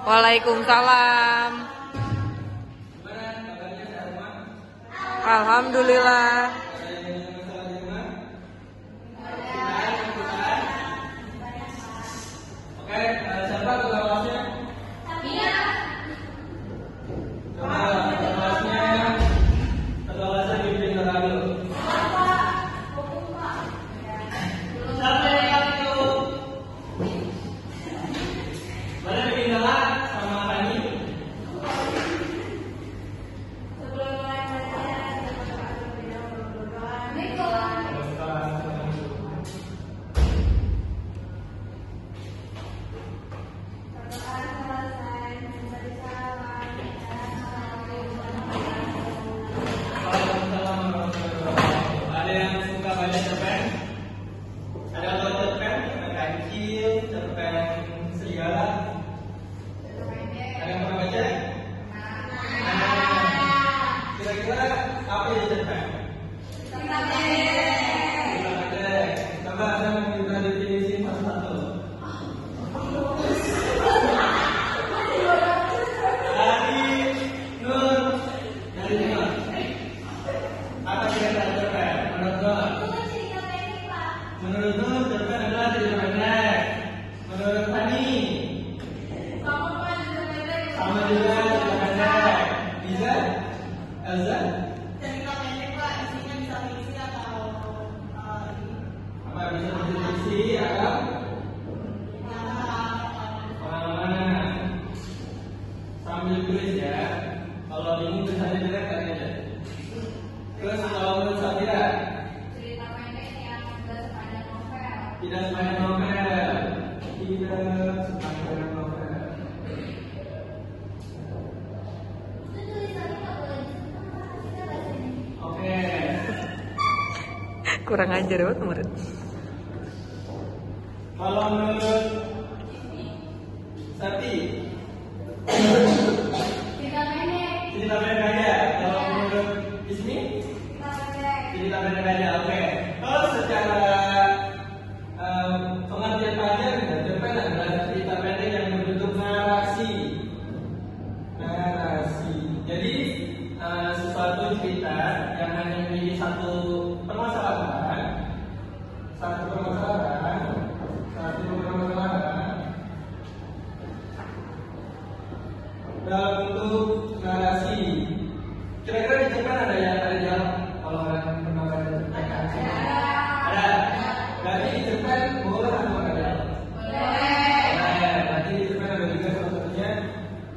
Waalaikumsalam. Alhamdulillah. Oke, siapa ketua kelasnya? Iya. Coba ketua kelasnya dibimbing kakak dulu. Siapa yang itu? Boleh bikin galak sama Fani? Ada yang suka baca cerpen? Ada yang tahu cerpen? Cerpen kancil, cerpen serigala. Ada yang pernah baca? Kira-kira apa itu cerpen? Cerita pendek. Coba Anda minta definisi satu-satu. Dari Nur. Apa kira-kira cerpen? Menurut Nur, cerpen adalah cerita pendek. Menurut Fani, sama juga cerita pendek. Bisa? Elza? Apa bisa diprediksi atau pengalaman? Sambil tulis ya. Kalau ini tulisannya jelek aja. Terus kalau menurut Sabira? Tidak sepanjang novel. Tidak sepanjang novel. Oke. Kurang ajar banget murid. Kalau menurut Sati? Cerita pendek aja. Kalau menurut Ismi? Cerita pendek aja. Oke. Kalau secara pengertian pelajar, cerpen adalah cerita pendek yang berbentuk narasi. Jadi sesuatu cerita yang hanya memiliki satu permasalahan dalam bentuk narasi. Kira-kira di cerpen ada yang ada dialog? Kalau kalian pernah baca cerpen? Ada. Berarti di cerpen boleh atau nggak ada? Boleh. Berarti di cerpen ada juga salah satunya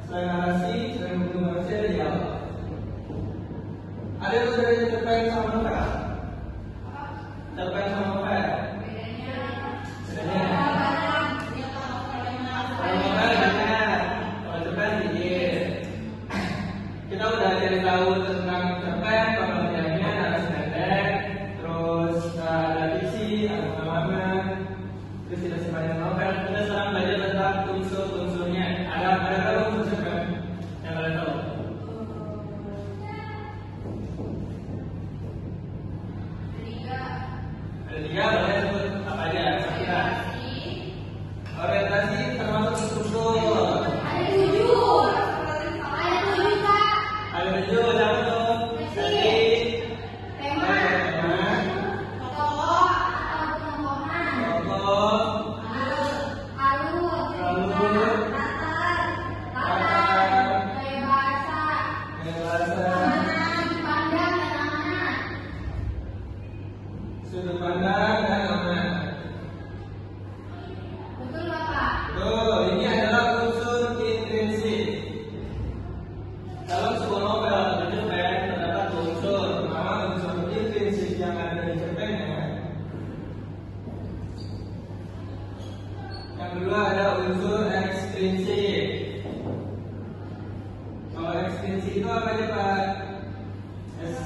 selain narasi, selain bentuk narasi ada dialog. Ada yang bedanya cerpen sama novel? Cerpen sama novel? Bedanya? Kalau novel banyak, kalau cerpen dikit. Kita udah cari tahu tentang cerpen, pengertiannya, narasi pendek, terus ada fiksi, ada pengalaman, terus tidak sepanjang novel. Kita sekarang belajar tentang unsur-unsurnya. Ada berapa unsur cerpen yang kalian tahu? Ada tiga, boleh sebut apa aja? Kira. Orientasi termasuk struktur. Ada tujuh, siapa tuh? Jadi tema, tokoh, alur, latar, bahasa, sudut pandang dan amanah. Betul, ini adalah unsur intrinsik. Dalam sebuah novel atau cerpen terdapat dua unsur. Pertama, unsur intrinsik yang ada di cerpennya. Yang kedua ada unsur ekstrinsik. Kalau ekstrinsik itu apa aja Pak?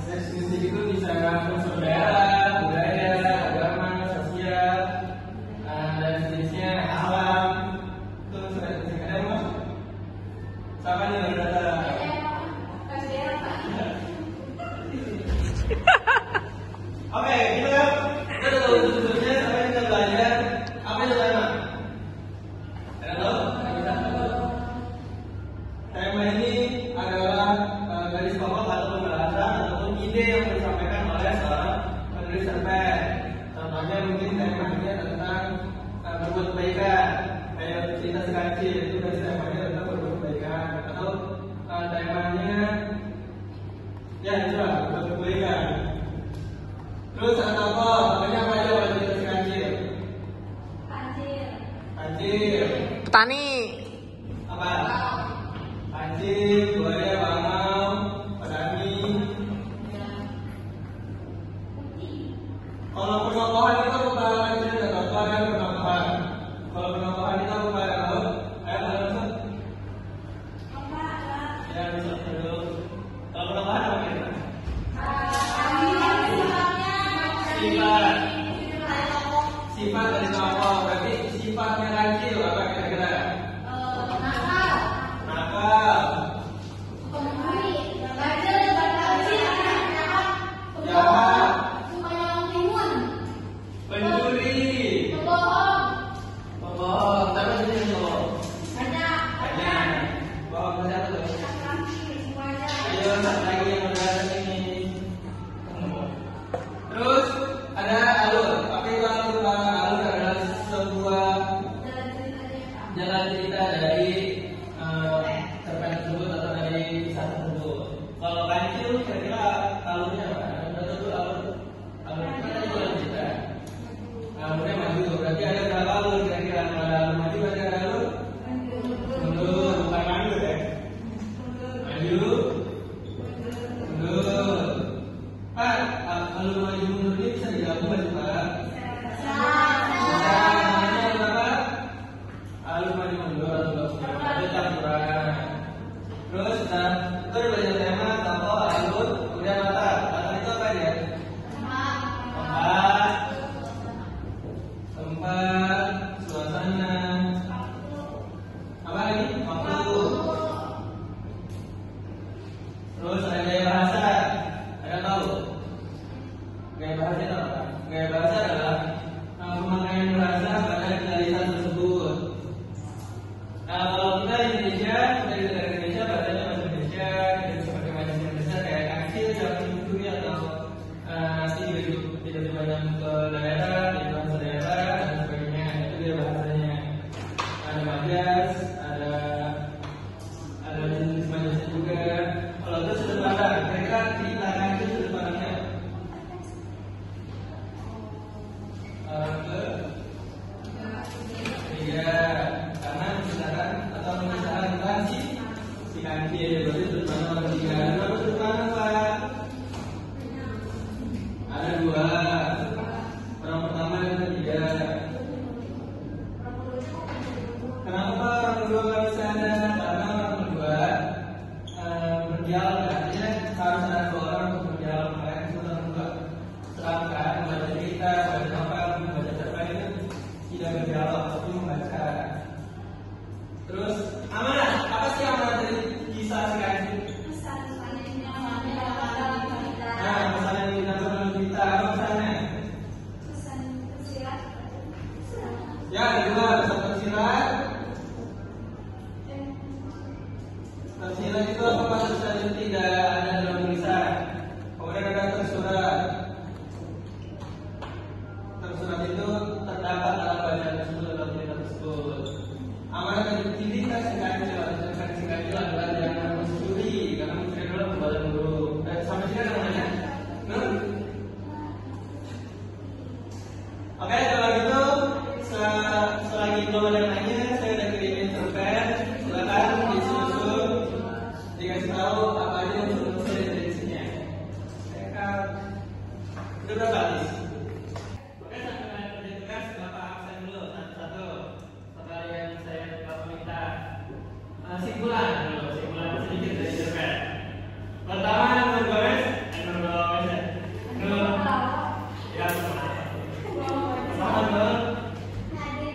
Ekstrinsik itu bisa unsur daerah, budaya, agama, sosial, dan sejenisnya, alam. Itu unsur ekstrinsik. Ada yang mau? Sama nih data. Oke, kita udah tahu unsur-unsurnya, sekarang kita belajar apa itu tema. Ada tahu? berbuat kebaikan. Kayak cerita si kancil itu kan temanya tentang berbuat kebaikan atau temanya ya itulah berbuat kebaikan. Terus ada apa? Namanya apa aja kalau cerita si kancil? Kancil. Petani. Apa? Kancil, buaya, bangau, petani. Kalau penambahan itu bukan kancil dan apa yang penambahan. Kalau penambahan itu bukan apa? Ayo ada maksud? Ya bisa dulu. Kalau penambahan apa kira? Sifat. Sifat dari apa? Berarti sifatnya kancil apa kira-kira? Nakal. Jahat. Pencuri. Pembohong. Tapi ini yang bohong. Banyak. Bohong berapa tuh? Ayo satu lagi yang udah ini. Terus ada alur. Apa itu alur? Alur adalah sebuah jalan cerita dari cerpen tersebut atau dari kisah tersebut. Kalau kancil kira-kira alurnya apa? Ada tuh alur. Alur kita tadi jalan cerita. Alurnya maju. Berarti ada berapa alur kira-kira? Kalau ada alur maju berarti ada alur mundur, bukan mandur ya. Maju, mundur. Pak, alur maju mundur ini bisa digabung nggak sih Pak? Bisa. Namanya apa? Alur maju mundur atau gabung? Ada campuran. Terus kita belajar tema tokoh, alur, kemudian mata. Mata itu apa dia? Tempat, suasana. Apa lagi? Waktu. Terus ada gaya bahasa. Ada tahu? Gaya bahasa itu apa? Gaya bahasa adalah pemakaian bahasa pada tulisan tersebut. Nah, kalau kita di Indonesia, dari negara Indonesia, bahasanya bahasa Indonesia, kita bisa pakai bahasa Indonesia kayak kancil, jangan mencuri atau nanti tidak banyak ke daerah, di bahasa daerah dan sebagainya. Itu dia bahasanya. Ada majas, ada jenis majasnya juga. Kalau itu sudut pandang, kira-kira cerita kancil sudut pandangnya ketiga, karena menceritakan atau menceritakan tentang si kancil. Berarti sudut pandang orang ketiga. Berapa sudut pandang Pak? Ada dua. Orang pertama dan ketiga. Kenapa orang kedua nggak bisa ada? Karena orang kedua berdialog, artinya harus ada dua orang untuk berdialog. Makanya itu orang kedua. Sedangkan membaca cerita, membaca novel, membaca cerpen itu tidak berdialog, tapi membaca. Terus amanah, apa sih amanah dari kisah si kancil? Nah, pesan yang kita dalam cerita apa pesannya? Ya, kedua pesan tersirat. Tersirat itu apa maksudnya itu tidak ada dalam tulisan. Kemudian ada tersurat. Tersurat itu terdapat dalam bacaan tersebut atau cerita tersebut. Amanah dari pendidikan si kancil atau cerpen si kancil adalah jangan mencuri, karena mencuri adalah perbuatan buruk. Dan sampai sini ada namanya. Oke, kalau gitu selagi belum ada yang nanya, saya udah kirimin cerpen. Silakan disusun, dikasih tahu apa aja yang perlu saya dari isinya. Udah berapa list? Oke, sampai kerja tugas, Bapak absen dulu satu-satu. Setelah yang saya Bapak minta simpulan dulu, simpulan sedikit dari cerpen. Pertama, Nur Gomez, Nur Gomez ya. Nur, ya pertama Nur.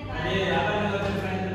Nadir, apa yang Nur cerpen itu?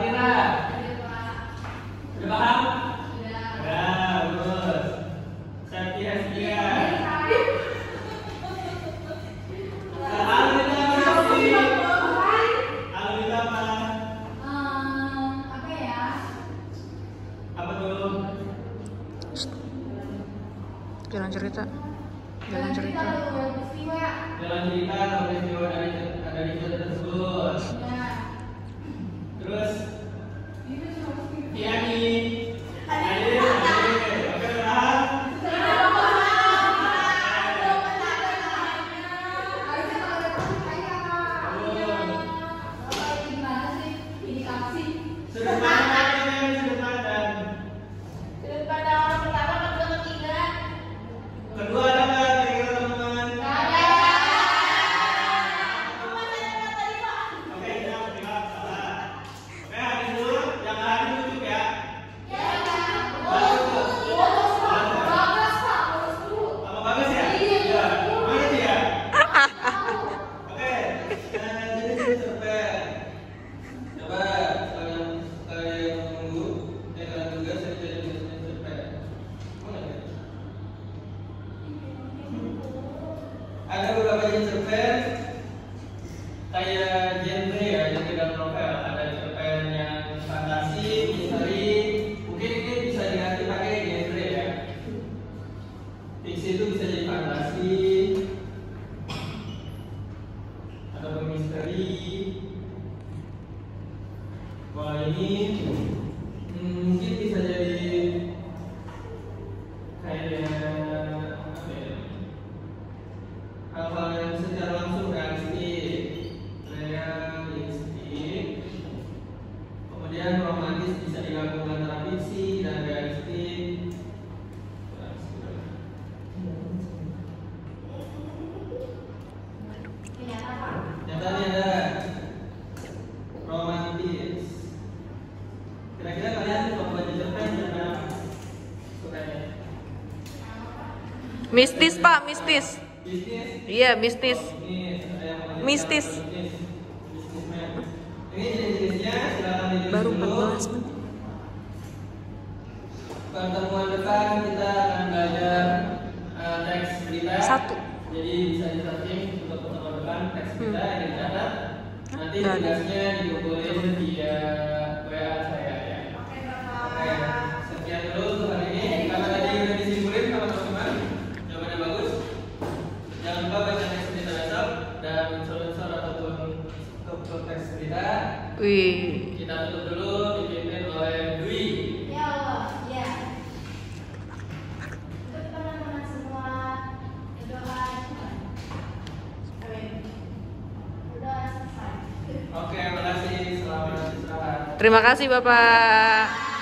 Rina. Sudah paham? Sudah, bagus. Septi Hestia. Alvita Mercy. Alvita apa? Apa ya? Apa tuh? Jangan cerita. Jangan cerita. Jalan cerita atau peristiwa dari cerita tersebut. Terus Tiani. Adil. Oke, paham? Sudut pandang, sudut pandang. Kedua ada nggak kira-kira teman-teman? Oke, jawab, salah. Oke, habis itu yang lain tutup ya. Sama bagus ya? Iya. Mana sih ya? Oke, jadi cerpen. Coba kalian tunggu. Kalian juga saya jadi cerpen. Mana ya? Ada beberapa jenis cerpen kayak genre ya, genre dan novel. Ada cerpen yang fantasi, misteri. Mungkin ini bisa diganti pakai genre ya. Fiksi itu bisa jadi fantasi ataupun misteri. Wah ini mungkin bisa jadi kayak apa ya? Hal-hal yang secara langsung realistik. Kemudian romantis bisa digabung antara fiksi dan realistik. Nyatanya ada romantis. Kira-kira kalian membaca cerpen dan apa? Sukanya? Mistis, Pak, mistis. Bisnis? Iya, mistis. Bisnis. Ada yang mau Mistis. bisnis. Bisnismen. Ini jenis-jenisnya silakan ditulis Baru dulu. 14 menit. Pertemuan depan kita akan belajar teks berita. 1. Jadi bisa di-searching untuk pertemuan depan teks berita yang dicatat. Nanti Udah. tugasnya dikumpulin via WA saya ya. Oke, sekian dulu untuk hari ini. Karena tadi udah disimpulin sama teman-teman, jawabannya bagus. Jangan lupa baca teks berita besok dan unsur-unsur ataupun struktur teks berita. Wih. Kita tutup dulu dipimpin oleh Dwi. Oke, makasih. Selamat istirahat. Terima kasih, Bapak.